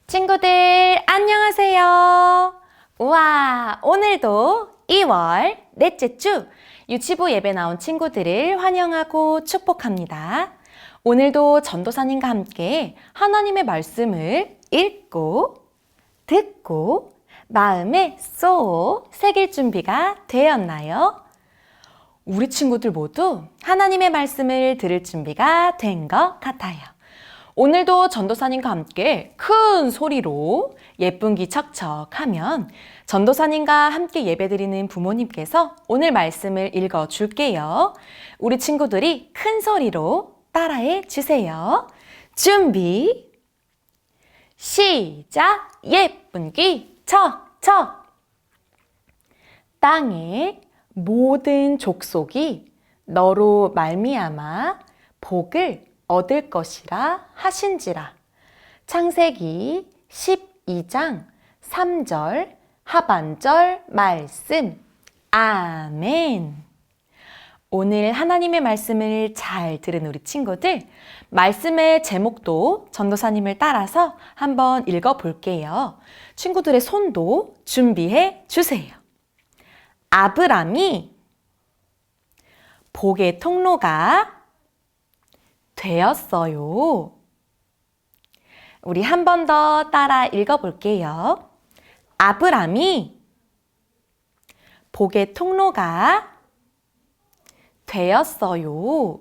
친구들 안녕하세요. 우와, 오늘도 2월 넷째 주 유치부 예배 나온 친구들을 환영하고 축복합니다. 오늘도 전도사님과 함께 하나님의 말씀을 읽고 듣고 마음에 쏙 새길 준비가 되었나요? 우리 친구들 모두 하나님의 말씀을 들을 준비가 된 것 같아요. 오늘도 전도사님과 함께 큰 소리로 예쁜기 척척하면 전도사님과 함께 예배드리는 부모님께서 오늘 말씀을 읽어줄게요. 우리 친구들이 큰 소리로 따라해 주세요. 준비, 시작! 예쁜기 척척! 땅의 모든 족속이 너로 말미암아 복을 얻을 것이라 하신지라. 창세기 12장 3절 하반절 말씀. 아멘. 오늘 하나님의 말씀을 잘 들은 우리 친구들, 말씀의 제목도 전도사님을 따라서 한번 읽어볼게요. 친구들의 손도 준비해 주세요. 아브람이 복의 통로가 되었어요. 우리 한 번 더 따라 읽어볼게요. 아브람이 복의 통로가 되었어요.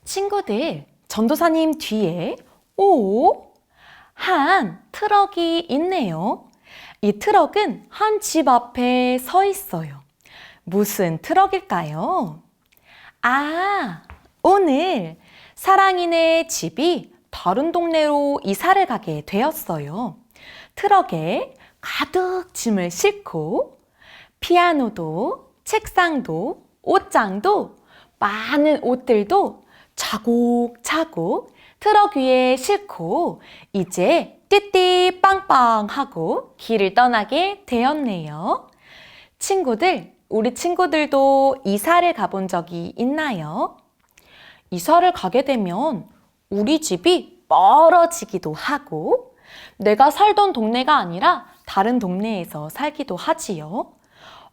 친구들, 전도사님 뒤에 한 트럭이 있네요. 이 트럭은 한 집 앞에 서 있어요. 무슨 트럭일까요? 오늘 사랑이네 집이 다른 동네로 이사를 가게 되었어요. 트럭에 가득 짐을 싣고 피아노도, 책상도, 옷장도, 많은 옷들도 차곡차곡 트럭 위에 싣고 이제 띠띠 빵빵 하고 길을 떠나게 되었네요. 친구들, 우리 친구들도 이사를 가본 적이 있나요? 이사를 가게 되면 우리 집이 멀어지기도 하고 내가 살던 동네가 아니라 다른 동네에서 살기도 하지요.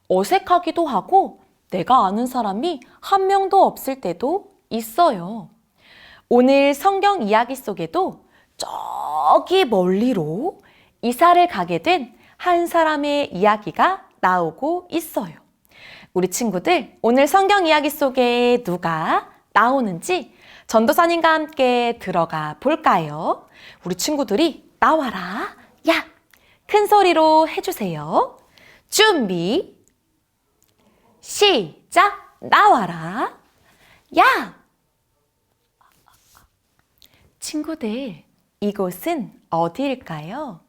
어색하기도 하고 내가 아는 사람이 한 명도 없을 때도 있어요. 오늘 성경 이야기 속에도 저기 멀리로 이사를 가게 된 한 사람의 이야기가 나오고 있어요. 우리 친구들, 오늘 성경 이야기 속에 누가 나오는지 전도사님과 함께 들어가 볼까요? 우리 친구들이 나와라, 야! 큰 소리로 해주세요. 준비, 시작! 나와라, 야! 친구들, 이곳은 어디일까요?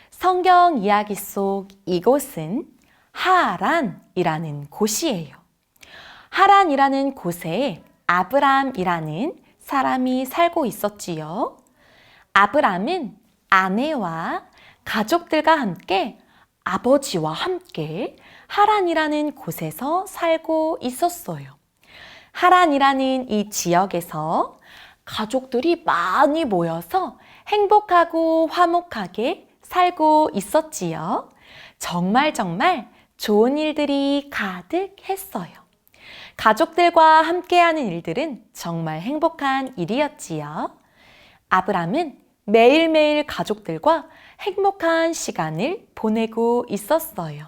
성경 이야기 속 이곳은 하란이라는 곳이에요. 하란이라는 곳에 아브람이라는 사람이 살고 있었지요. 아브람은 아내와 가족들과 함께 아버지와 함께 하란이라는 곳에서 살고 있었어요. 하란이라는 이 지역에서 가족들이 많이 모여서 행복하고 화목하게 살고 있었지요. 정말 좋은 일들이 가득했어요. 가족들과 함께하는 일들은 정말 행복한 일이었지요. 아브람은 매일매일 가족들과 행복한 시간을 보내고 있었어요.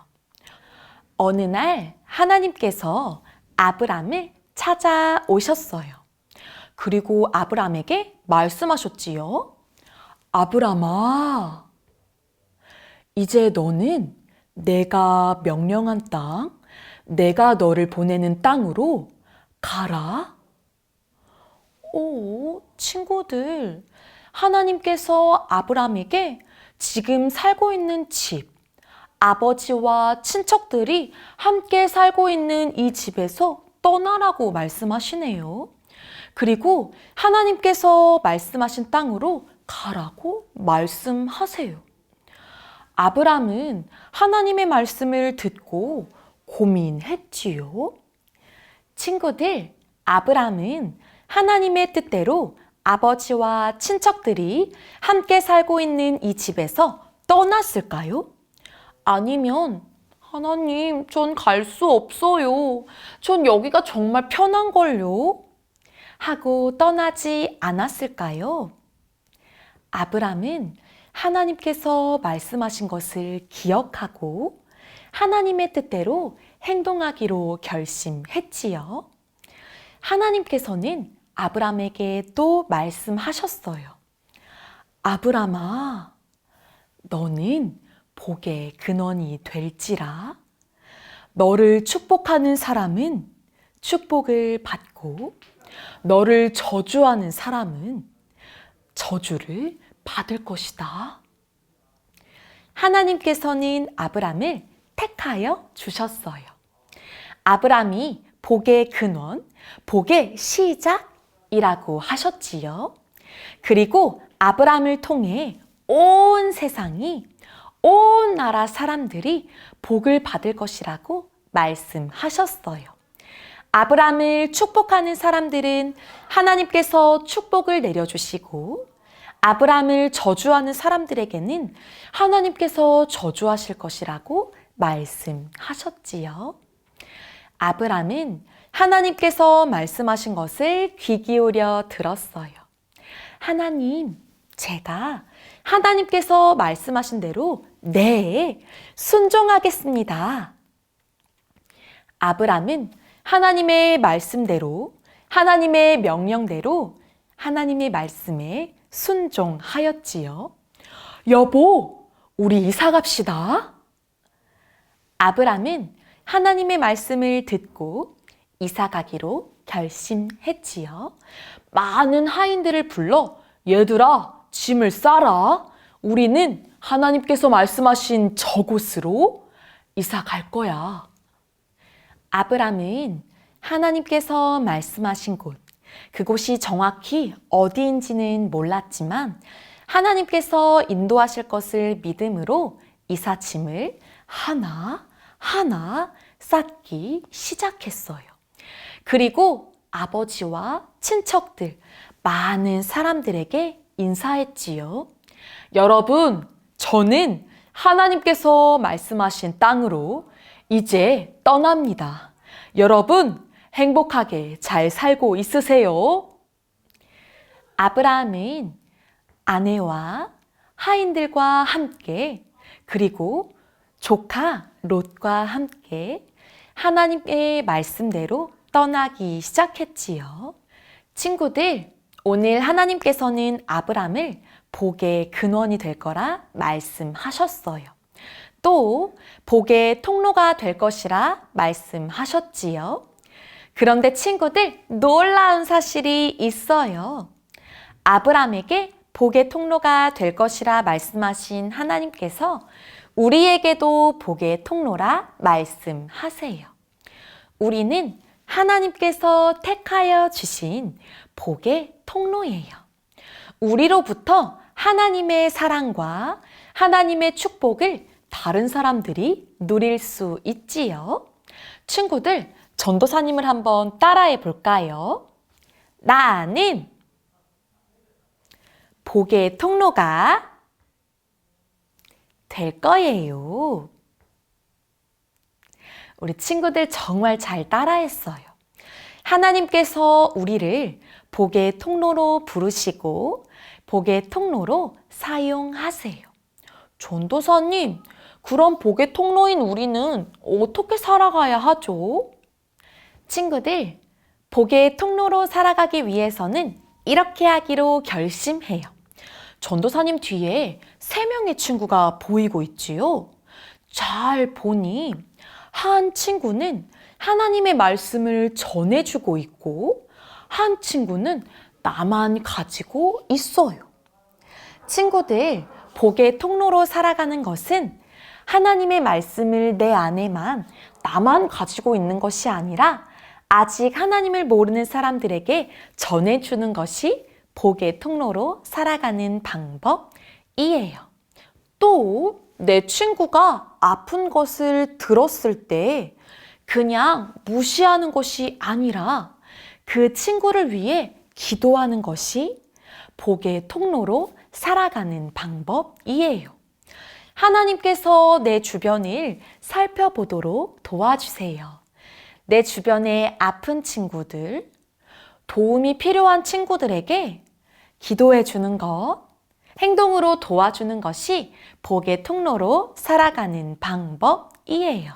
어느 날 하나님께서 아브람을 찾아오셨어요. 그리고 아브람에게 말씀하셨지요. 아브람아, 이제 너는 내가 명령한 땅, 내가 너를 보내는 땅으로 가라. 친구들, 하나님께서 아브람에게 지금 살고 있는 집, 아버지와 친척들이 함께 살고 있는 이 집에서 떠나라고 말씀하시네요. 그리고 하나님께서 말씀하신 땅으로 가라고 말씀하세요. 아브람은 하나님의 말씀을 듣고 고민했지요. 친구들, 아브람은 하나님의 뜻대로 아버지와 친척들이 함께 살고 있는 이 집에서 떠났을까요? 아니면 하나님, 전 갈 수 없어요. 전 여기가 정말 편한걸요. 하고 떠나지 않았을까요? 아브람은 하나님께서 말씀하신 것을 기억하고 하나님의 뜻대로 행동하기로 결심했지요. 하나님께서는 아브람에게 또 말씀하셨어요. 아브람아, 너는 복의 근원이 될지라. 너를 축복하는 사람은 축복을 받고 너를 저주하는 사람은 저주를 받을 것이다. 하나님께서는 아브람을 택하여 주셨어요. 아브람이 복의 근원, 복의 시작이라고 하셨지요. 그리고 아브람을 통해 온 세상이, 온 나라 사람들이 복을 받을 것이라고 말씀하셨어요. 아브람을 축복하는 사람들은 하나님께서 축복을 내려주시고, 아브람을 저주하는 사람들에게는 하나님께서 저주하실 것이라고 말씀하셨지요. 아브람은 하나님께서 말씀하신 것을 귀 기울여 들었어요. 하나님, 제가 하나님께서 말씀하신 대로 네, 순종하겠습니다. 아브람은 하나님의 말씀대로, 하나님의 명령대로 하나님의 말씀에 순종하였지요. 여보, 우리 이사 갑시다. 아브람은 하나님의 말씀을 듣고 이사 가기로 결심했지요. 많은 하인들을 불러 얘들아, 짐을 싸라. 우리는 하나님께서 말씀하신 저곳으로 이사 갈 거야. 아브람은 하나님께서 말씀하신 곳, 그곳이 정확히 어디인지는 몰랐지만 하나님께서 인도하실 것을 믿음으로 이삿짐을 하나하나 쌓기 시작했어요. 그리고 아버지와 친척들, 많은 사람들에게 인사했지요. 여러분, 저는 하나님께서 말씀하신 땅으로 이제 떠납니다. 여러분, 행복하게 잘 살고 있으세요? 아브라함은 아내와 하인들과 함께, 그리고 조카 롯과 함께 하나님의 말씀대로 떠나기 시작했지요. 친구들, 오늘 하나님께서는 아브람을 복의 근원이 될 거라 말씀하셨어요. 또 복의 통로가 될 것이라 말씀하셨지요. 그런데 친구들, 놀라운 사실이 있어요. 아브람에게 복의 통로가 될 것이라 말씀하신 하나님께서 우리에게도 복의 통로라 말씀하세요. 우리는 하나님께서 택하여 주신 복의 통로예요. 우리로부터 하나님의 사랑과 하나님의 축복을 다른 사람들이 누릴 수 있지요. 친구들, 전도사님을 한번 따라해 볼까요? 나는 복의 통로가 될 거예요. 우리 친구들 정말 잘 따라했어요. 하나님께서 우리를 복의 통로로 부르시고 복의 통로로 사용하세요. 전도사님, 그럼 복의 통로인 우리는 어떻게 살아가야 하죠? 친구들, 복의 통로로 살아가기 위해서는 이렇게 하기로 결심해요. 전도사님 뒤에 3명의 친구가 보이고 있지요. 잘 보니 한 친구는 하나님의 말씀을 전해주고 있고 한 친구는 나만 가지고 있어요. 친구들, 복의 통로로 살아가는 것은 하나님의 말씀을 내 안에만 나만 가지고 있는 것이 아니라 아직 하나님을 모르는 사람들에게 전해주는 것이 복의 통로로 살아가는 방법이에요. 또 내 친구가 아픈 것을 들었을 때 그냥 무시하는 것이 아니라 그 친구를 위해 기도하는 것이 복의 통로로 살아가는 방법이에요. 하나님께서 내 주변을 살펴보도록 도와주세요. 내 주변의 아픈 친구들, 도움이 필요한 친구들에게 기도해 주는 것, 행동으로 도와주는 것이 복의 통로로 살아가는 방법이에요.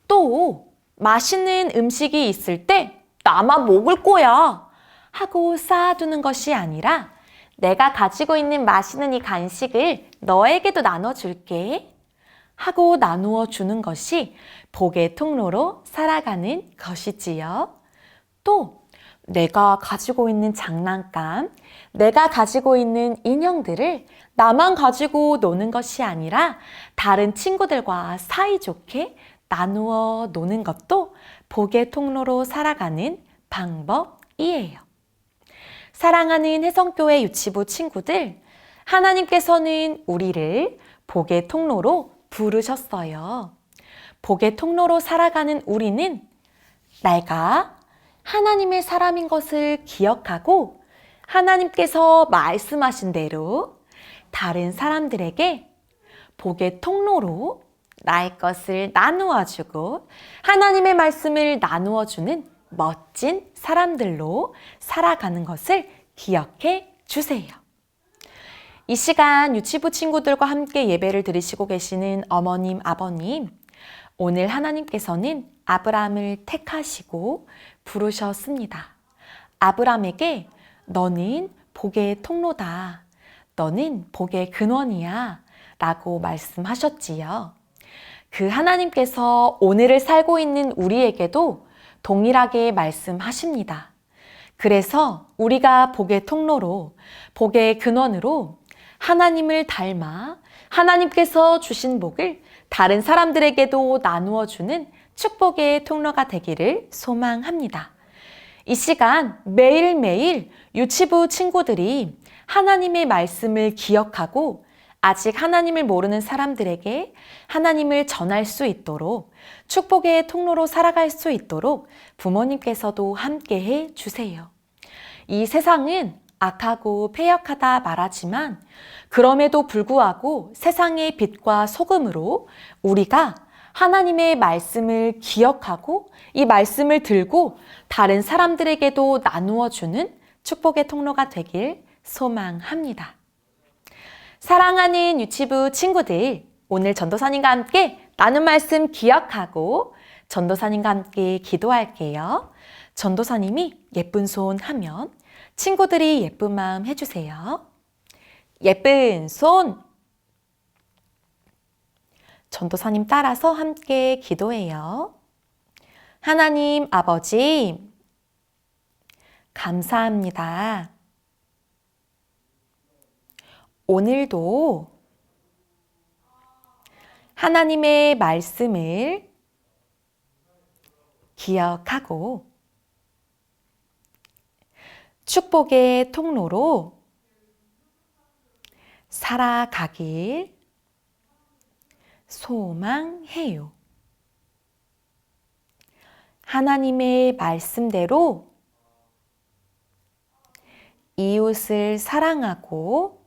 또 맛있는 음식이 있을 때 나만 먹을 거야 하고 쌓아두는 것이 아니라 내가 가지고 있는 맛있는 이 간식을 너에게도 나눠줄게 하고 나누어 주는 것이 복의 통로로 살아가는 것이지요. 또 내가 가지고 있는 장난감, 내가 가지고 있는 인형들을 나만 가지고 노는 것이 아니라 다른 친구들과 사이좋게 나누어 노는 것도 복의 통로로 살아가는 방법이에요. 사랑하는 혜성교회 유치부 친구들, 하나님께서는 우리를 복의 통로로 부르셨어요. 복의 통로로 살아가는 우리는 내가 하나님의 사람인 것을 기억하고 하나님께서 말씀하신 대로 다른 사람들에게 복의 통로로 나의 것을 나누어 주고 하나님의 말씀을 나누어 주는 멋진 사람들로 살아가는 것을 기억해 주세요. 이 시간 유치부 친구들과 함께 예배를 드리시고 계시는 어머님, 아버님, 오늘 하나님께서는 아브라함을 택하시고 부르셨습니다. 아브라함에게 너는 복의 통로다. 너는 복의 근원이야. 라고 말씀하셨지요. 그 하나님께서 오늘을 살고 있는 우리에게도 동일하게 말씀하십니다. 그래서 우리가 복의 통로로, 복의 근원으로 하나님을 닮아 하나님께서 주신 복을 다른 사람들에게도 나누어 주는 축복의 통로가 되기를 소망합니다. 이 시간 매일매일 유치부 친구들이 하나님의 말씀을 기억하고 아직 하나님을 모르는 사람들에게 하나님을 전할 수 있도록 축복의 통로로 살아갈 수 있도록 부모님께서도 함께해 주세요. 이 세상은 악하고 패역하다 말하지만 그럼에도 불구하고 세상의 빛과 소금으로 우리가 하나님의 말씀을 기억하고 이 말씀을 들고 다른 사람들에게도 나누어 주는 축복의 통로가 되길 소망합니다. 사랑하는 유치부 친구들, 오늘 전도사님과 함께 나눈 말씀 기억하고 전도사님과 함께 기도할게요. 전도사님이 예쁜 손 하면 친구들이 예쁜 마음 해주세요. 예쁜 손. 전도사님 따라서 함께 기도해요. 하나님 아버지, 감사합니다. 오늘도 하나님의 말씀을 기억하고 축복의 통로로 살아가길 소망해요. 하나님의 말씀대로 이웃을 사랑하고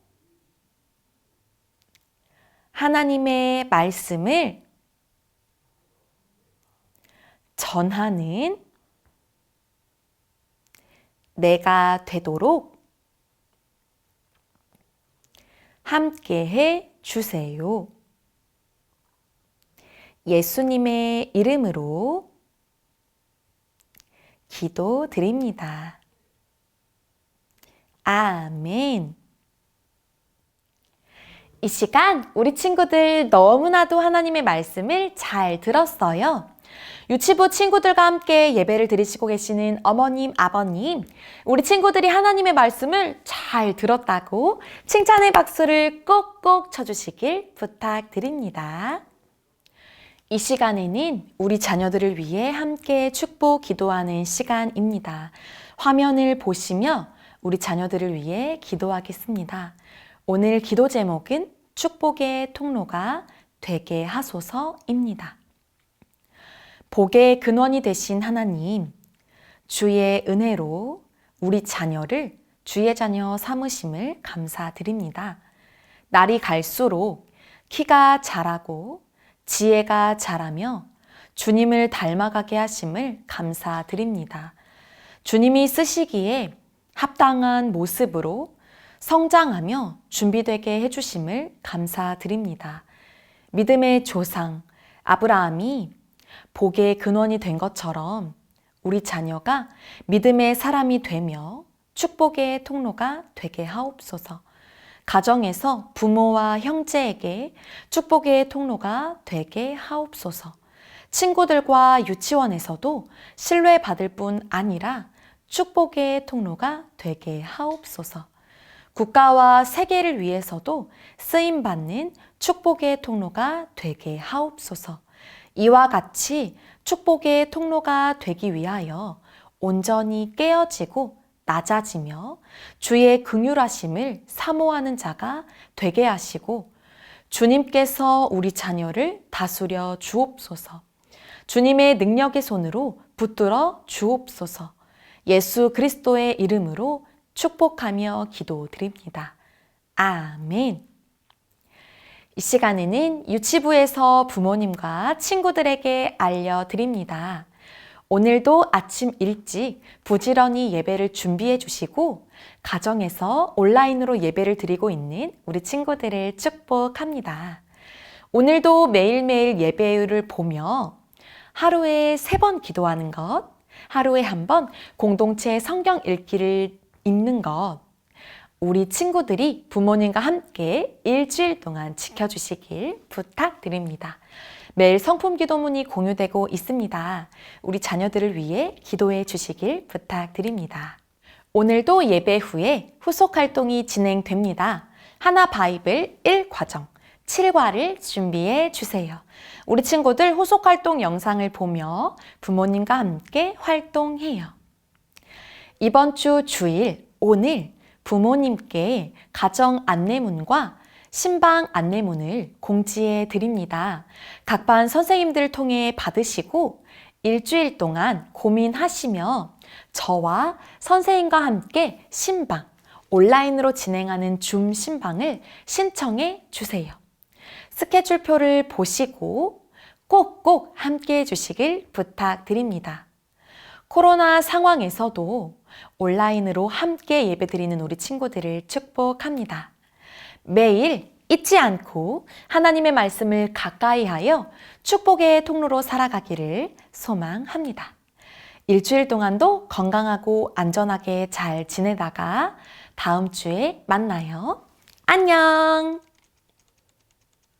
하나님의 말씀을 전하는 내가 되도록 함께해 주세요. 예수님의 이름으로 기도드립니다. 아멘. 이 시간 우리 친구들 너무나도 하나님의 말씀을 잘 들었어요. 유치부 친구들과 함께 예배를 드리시고 계시는 어머님, 아버님, 우리 친구들이 하나님의 말씀을 잘 들었다고 칭찬의 박수를 꼭꼭 쳐주시길 부탁드립니다. 이 시간에는 우리 자녀들을 위해 함께 축복 기도하는 시간입니다. 화면을 보시며 우리 자녀들을 위해 기도하겠습니다. 오늘 기도 제목은 축복의 통로가 되게 하소서입니다. 복의 근원이 되신 하나님, 주의 은혜로 우리 자녀를 주의 자녀 삼으심을 감사드립니다. 날이 갈수록 키가 자라고 지혜가 자라며 주님을 닮아가게 하심을 감사드립니다. 주님이 쓰시기에 합당한 모습으로 성장하며 준비되게 해주심을 감사드립니다. 믿음의 조상 아브라함이 복의 근원이 된 것처럼 우리 자녀가 믿음의 사람이 되며 축복의 통로가 되게 하옵소서. 가정에서 부모와 형제에게 축복의 통로가 되게 하옵소서. 친구들과 유치원에서도 신뢰받을 뿐 아니라 축복의 통로가 되게 하옵소서. 국가와 세계를 위해서도 쓰임받는 축복의 통로가 되게 하옵소서. 이와 같이 축복의 통로가 되기 위하여 온전히 깨어지고 낮아지며 주의 긍휼하심을 사모하는 자가 되게 하시고 주님께서 우리 자녀를 다스려 주옵소서. 주님의 능력의 손으로 붙들어 주옵소서. 예수 그리스도의 이름으로 축복하며 기도드립니다. 아멘. 이 시간에는 유치부에서 부모님과 친구들에게 알려드립니다. 오늘도 아침 일찍 부지런히 예배를 준비해 주시고 가정에서 온라인으로 예배를 드리고 있는 우리 친구들을 축복합니다. 오늘도 매일매일 예배를 보며 하루에 3번 기도하는 것, 하루에 1번 공동체 성경 읽기를 읽는 것, 우리 친구들이 부모님과 함께 일주일 동안 지켜주시길 부탁드립니다. 매일 성품 기도문이 공유되고 있습니다. 우리 자녀들을 위해 기도해 주시길 부탁드립니다. 오늘도 예배 후에 후속 활동이 진행됩니다. 하나 바이블 1과정 7과를 준비해 주세요. 우리 친구들 후속 활동 영상을 보며 부모님과 함께 활동해요. 이번 주 주일 오늘 부모님께 가정 안내문과 신방 안내문을 공지해 드립니다. 각 반 선생님들을 통해 받으시고 일주일 동안 고민하시며 저와 선생님과 함께 신방, 온라인으로 진행하는 줌 신방을 신청해 주세요. 스케줄표를 보시고 꼭꼭 함께 해주시길 부탁드립니다. 코로나 상황에서도 온라인으로 함께 예배드리는 우리 친구들을 축복합니다. 매일 잊지 않고 하나님의 말씀을 가까이 하여 축복의 통로로 살아가기를 소망합니다. 일주일 동안도 건강하고 안전하게 잘 지내다가 다음 주에 만나요. 안녕!